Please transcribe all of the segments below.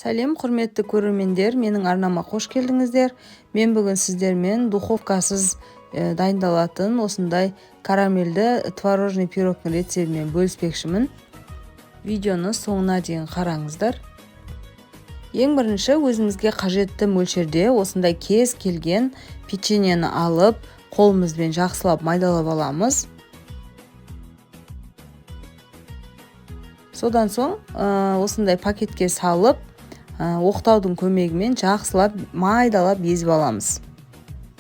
Сәлем, құрметті көрермендер, менің арнама қош келдіңіздер. Мен бүгін сіздермен духовкасыз дайындалатын осындай карамельді творожный пирогтың рецептімен бөліспекшімін. Видеоны соңына дейін қараңыздар. Ең бірінші өзімізге қажетті мөлшерде осындай кез келген печеньені алып, қолымызбен жақсылап майдалап аламыз. Содан соң осындай пакетке салып, оқтаудың көмегімен жақсылап майдалап езіп аламыз.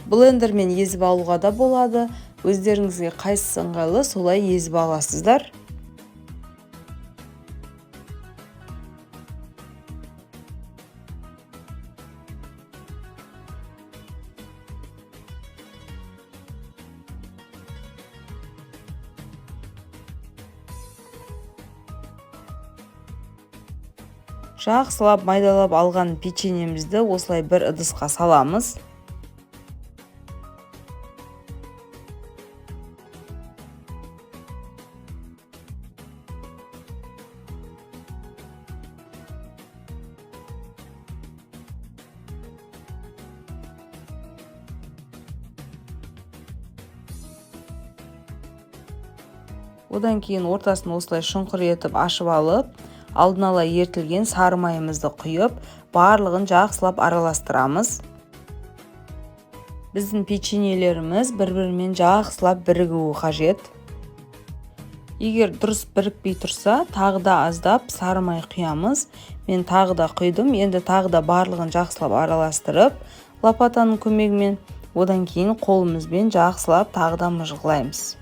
Блендермен езіп алуға да болады. Өздеріңізге қайсысы ыңғайлы, солай езіп аласыздар. Жақсылап майдалап алған печеньемізді осылай бір ыдысқа саламыз. Одан кейін ортасын осылай шұңқыр етіп ашып алып, алдын ала ертілген сары майымызды құйып, барлығын жақсылап араластырамыз. Біздің печеньелеріміз бір-бірімен жақсылап бірігуі қажет. Егер дұрыс бірікпей тұрса, тағы да аздап сары май құямыз. Мен тағы да құйдым. Енді тағы да барлығын жақсылап араластырып, лопатаның көмегімен, одан кейін қолымызбен жақсылап тағы да мыжғылаймыз.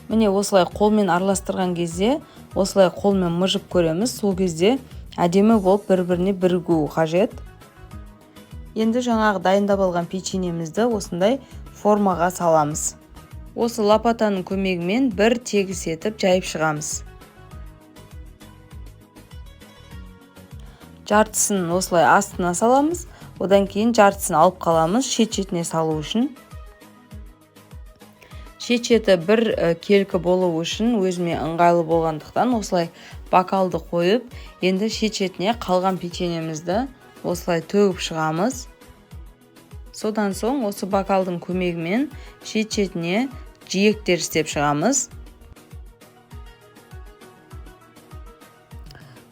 Міне осылай қолмен араластырған кезде, осылай қолмен мыжып көреміз. Сол кезде әдемі болып бір-біріне бірігуі қажет. Енді жаңағы дайындап алған печеньемізді осындай формаға саламыз. Осы лопатаның көмегімен бір тегіс етіп жайып шығамыз. Жартысын осылай астына саламыз. Одан кейін жартысын алып қаламыз шет-шетіне салу үшін. Шет-шеті бір келкі болу үшін өзіме ыңғайлы болғандықтан осылай бокалды қойып, енді шет-шетіне қалған печеньемізді осылай төгіп шығамыз. Содан соң осы бокалдың көмегімен шет-шетіне жиектер істеп шығамыз.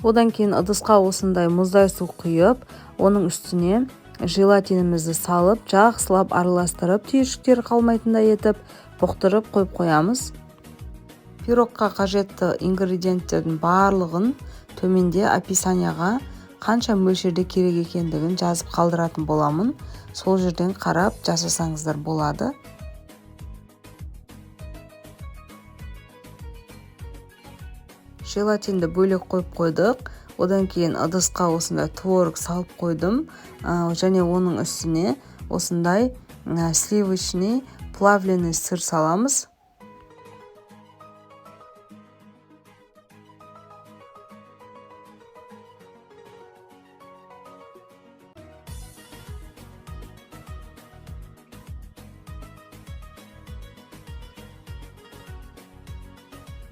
Одан кейін ыдысқа осындай мұздай су құйып, оның үстіне желатинімізді салып, жақсылап араластырып, түйіршіктер қалмайтындай етіп, бұқтырып қойып қоямыз. Пирогқа қажетті ингредиенттердің барлығын төменде описанияға қанша мөлшерде керек екендігін жазып қалдыратын боламын. Сол жерден қарап жасасаңыздар болады. Желатинді бөлек қойып қойдық. Одан кейін ыдысқа осындай творог салып қойдым. Және оның үстіне осындай сливочный плавленый сыр саламыз.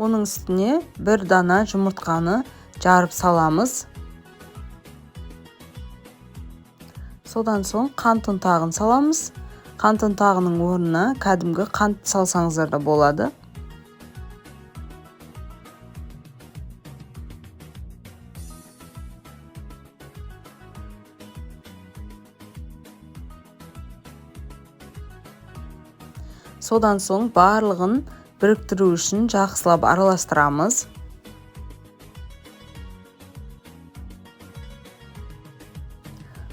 Оның үстіне бір дана жұмыртқаны жарып саламыз. Содан соң қант ұнтағын саламыз. Қант ұнтағының орнына кәдімгі қант салсаңыздар да болады. Содан соң барлығын біріктіру үшін жақсылап араластырамыз.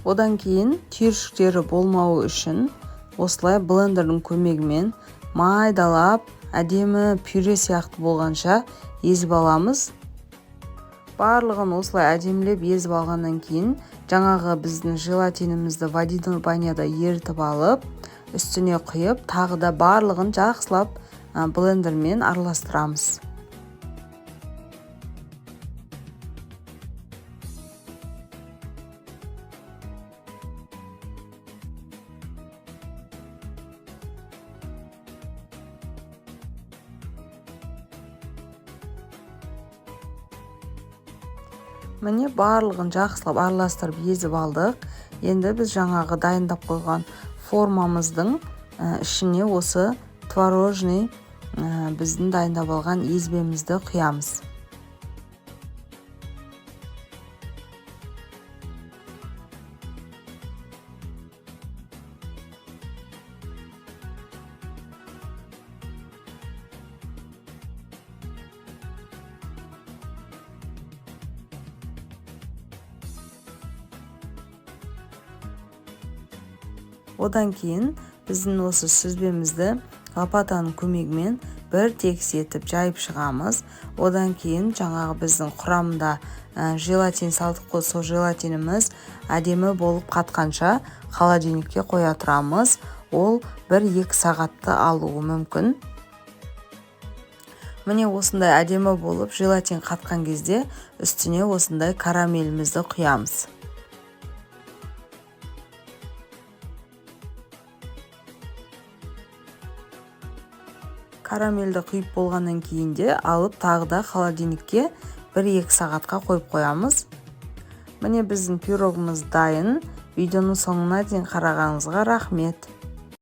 Одан кейін түйіршіктері болмауы үшін осылай блендердің көмегімен майдалап, әдемі пюре сияқты болғанша езіп аламыз. Барлығын осылай әдемілеп езіп алғаннан кейін жаңағы біздің желатинімізді ванильный баняда ерітіп алып, үстіне құйып, тағы да барлығын жақсылап блендермен араластырамыз. Міне барлығын жақсылап араластырып езіп алдық. Енді біз жаңағы дайындап қойған формамыздың ішіне осы творожный біздің дайындап алған езбемізді құямыз. Одан кейін біздің осы сүзбемізді лопатаның көмегімен бір тегіс етіп жайып шығамыз. Одан кейін жаңағы біздің құрамында желатин салдық қой, сол желатиніміз әдемі болып қатқанша холодильникке қоя тұрамыз. Ол 1-2 сағатты алуы мүмкін. Міне осындай әдемі болып желатин қатқан кезде үстіне осындай карамелімізді құямыз. Карамельді құйып болғаннан кейін де алып тағы да холодильникке 1-2 сағатқа қойып қоямыз. Міне біздің пирогымыз дайын. Видеоның соңына дейін қарағаныңызға рахмет.